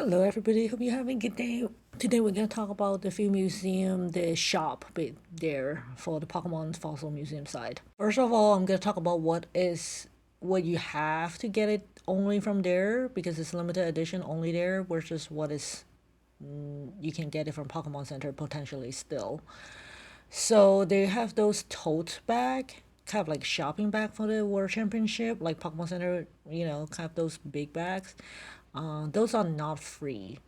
Hello everybody, hope you're having a good day. Today we're going to talk about the Field Museum, the shop bit there for the Pokemon Fossil Museum side. First of all, I'm going to talk about what you have to get it only from there because it's limited edition only there versus what is you can get it from Pokemon Center potentially still. So they have those tote bag, kind of like shopping bag for the World Championship, like Pokemon Center, kind of those big bags. Those are not free.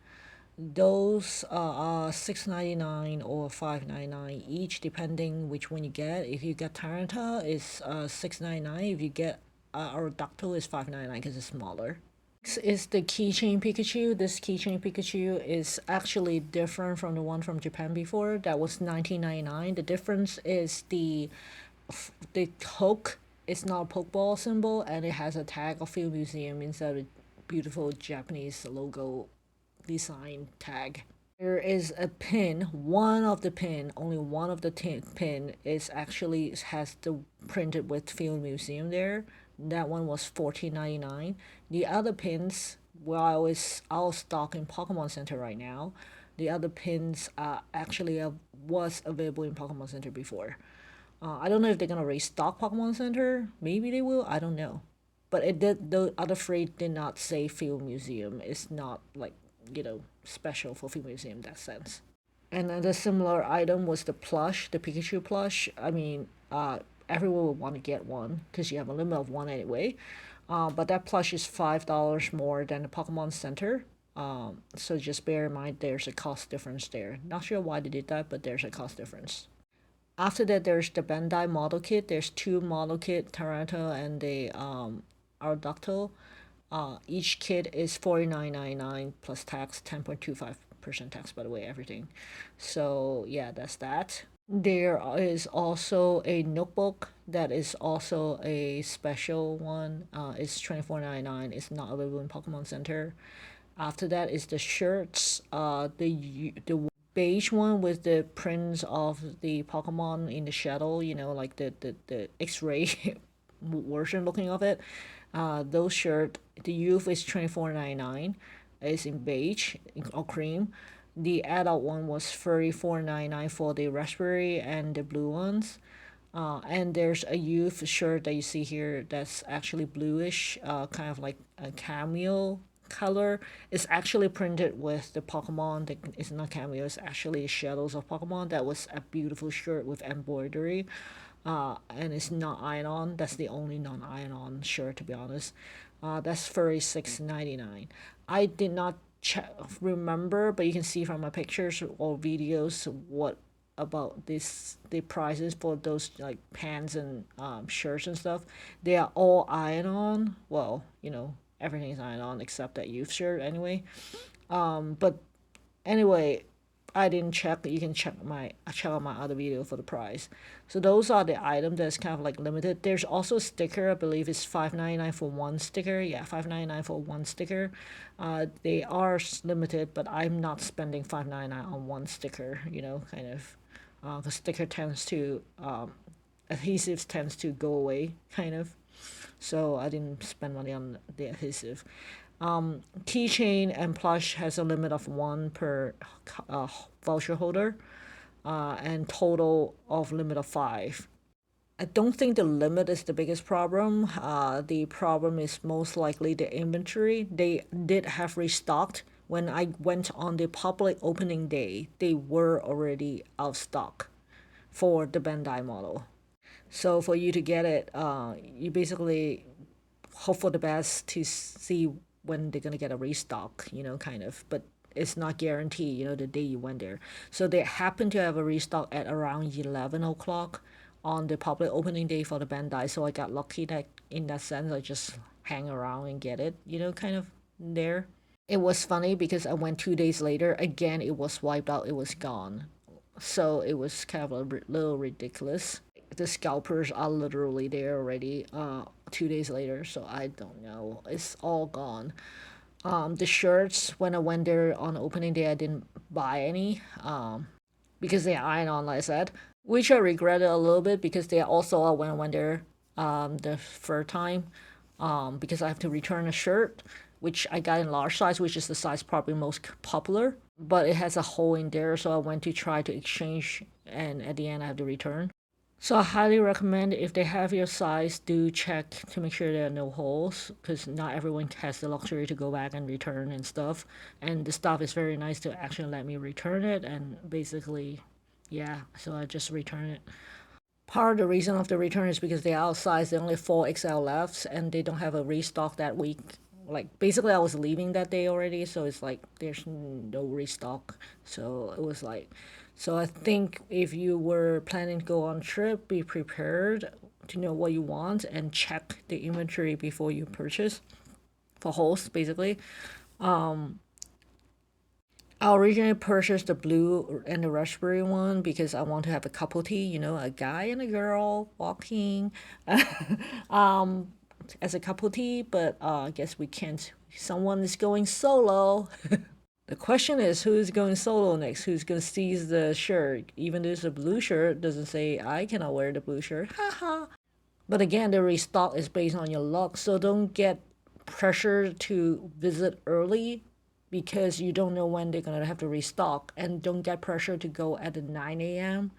Those are 6.99 or 5.99 each, depending which one you get. If you get Tyrantrum, it's 6.99. If you get Aerodactyl, it's 5.99 because it's smaller. This is the keychain Pikachu. This keychain Pikachu is actually different from the one from Japan before. That was 19.99. The difference is the hook is not a Pokeball symbol and it has a tag of Field Museum instead of a beautiful Japanese logo design tag. There is a pin. One of the pin, only one of the pin is actually has the printed with Field Museum there. That one was 14.99. The other pins, well, is out of stock in Pokemon Center right now. The other pins actually was available in Pokemon Center before. I don't know if they're gonna restock Pokemon Center. Maybe they will. I don't know. But it did. The other three did not say Field Museum. It's not like special for Field Museum in that sense. And then the similar item was the plush, the Pikachu plush. I mean, everyone would want to get one because you have a limit of one anyway. But that plush is $5 more than the Pokemon Center. So just bear in mind there's a cost difference there. Not sure why they did that, but there's a cost difference. After that, there's the Bandai model kit. There's two model kit, Tarantula and the Aerodactyl. Each kit is $49.99 plus tax, 10.25% tax, by the way, everything. So yeah, that's that. There is also a notebook that is also a special one. It's $24.99. It's not available in Pokemon Center. After that is the shirts. The beige one with the prints of the Pokemon in the shadow, like the X-ray version looking of it. Those shirt, the youth is $24.99. It's in beige or cream. The adult one was $34.99 for the raspberry and the blue ones. And there's a youth shirt that you see here that's actually bluish, kind of like a cameo color. It's actually printed with the Pokemon. It's not cameo. It's actually shadows of Pokemon. That was a beautiful shirt with embroidery. And it's not iron-on. That's the only non-iron-on shirt, to be honest. That's $36.99. I did not remember, but you can see from my pictures or videos what about the prices for those like pants and shirts and stuff. They are all iron-on. Well, everything's iron-on except that youth shirt anyway. But anyway, I didn't check. You can check out my other video for the price. So those are the item that's kind of like limited. There's also a sticker. I believe it's $5.99 for one sticker. Yeah, $5.99 for one sticker. They are limited, but I'm not spending $5.99 on one sticker. Kind of. The sticker tends to adhesives tends to go away, kind of. So I didn't spend money on the adhesive. Keychain and plush has a limit of one per voucher holder, and total of limit of five. I don't think the limit is the biggest problem. The problem is most likely the inventory. They did have restocked. When I went on the public opening day, they were already out of stock for the Bandai model. So for you to get it, you basically hope for the best to see when they're gonna get a restock, kind of. But it's not guaranteed, the day you went there. So they happen to have a restock at around 11 o'clock on the public opening day for the Bandai. So I got lucky that in that sense, I just hang around and get it, kind of there. It was funny because I went 2 days later. Again, it was wiped out. It was gone. So it was kind of a little ridiculous. The scalpers are literally there already 2 days later, so I don't know. It's all gone. The shirts, when I went there on opening day, I didn't buy any because they iron on, like I said, which I regretted a little bit because they also when I went there the third time because I have to return a shirt which I got in large size, which is the size probably most popular. But it has a hole in there, so I went to try to exchange, and at the end I have to return. So I highly recommend if they have your size, do check to make sure there are no holes, because not everyone has the luxury to go back and return and stuff. And the stuff is very nice to actually let me return it, and basically, yeah, so I just return it. Part of the reason of the return is because they're outsized. They only 4XL left, and they don't have a restock that week. Like basically, I was leaving that day already, so it's like there's no restock. So it was like, so I think if you were planning to go on trip, be prepared to know what you want and check the inventory before you purchase for hosts, basically. I originally purchased the blue and the raspberry one because I want to have a couple tea, a guy and a girl walking as a couple tea, but I guess we can't. Someone is going solo. The question is who's going solo next? Who's going to seize the shirt? Even though it's a blue shirt, doesn't say I cannot wear the blue shirt. Haha. But again, the restock is based on your luck, so don't get pressure to visit early because you don't know when they're gonna have to restock, and don't get pressure to go at the 9 a.m.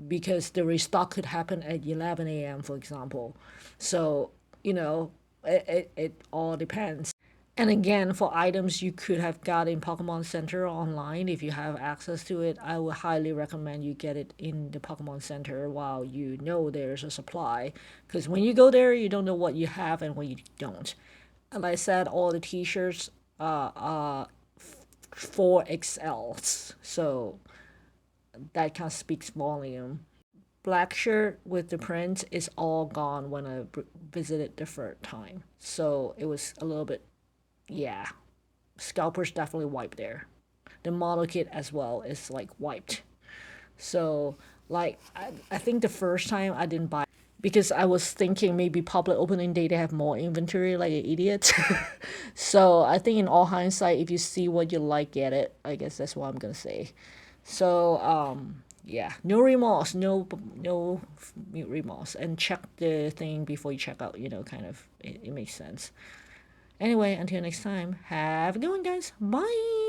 because the restock could happen at 11 a.m. for example. So it all depends. And again, for items you could have got in Pokemon Center online, if you have access to it, I would highly recommend you get it in the Pokemon Center while you know there's a supply. Because when you go there, you don't know what you have and what you don't. And like I said, all the t-shirts are 4XLs. So that kind of speaks volume. Black shirt with the print is all gone when I visited the third time. So it was a little bit, yeah, scalpers definitely wiped there. The model kit as well is like wiped. So like I think the first time I didn't buy because I was thinking maybe public opening day they have more inventory like an idiot. So I think in all hindsight, if you see what you like, get it. I guess that's what I'm gonna say. So yeah, no remorse, no remorse, and check the thing before you check out. Kind of it makes sense. Anyway, until next time, have a good one, guys. Bye.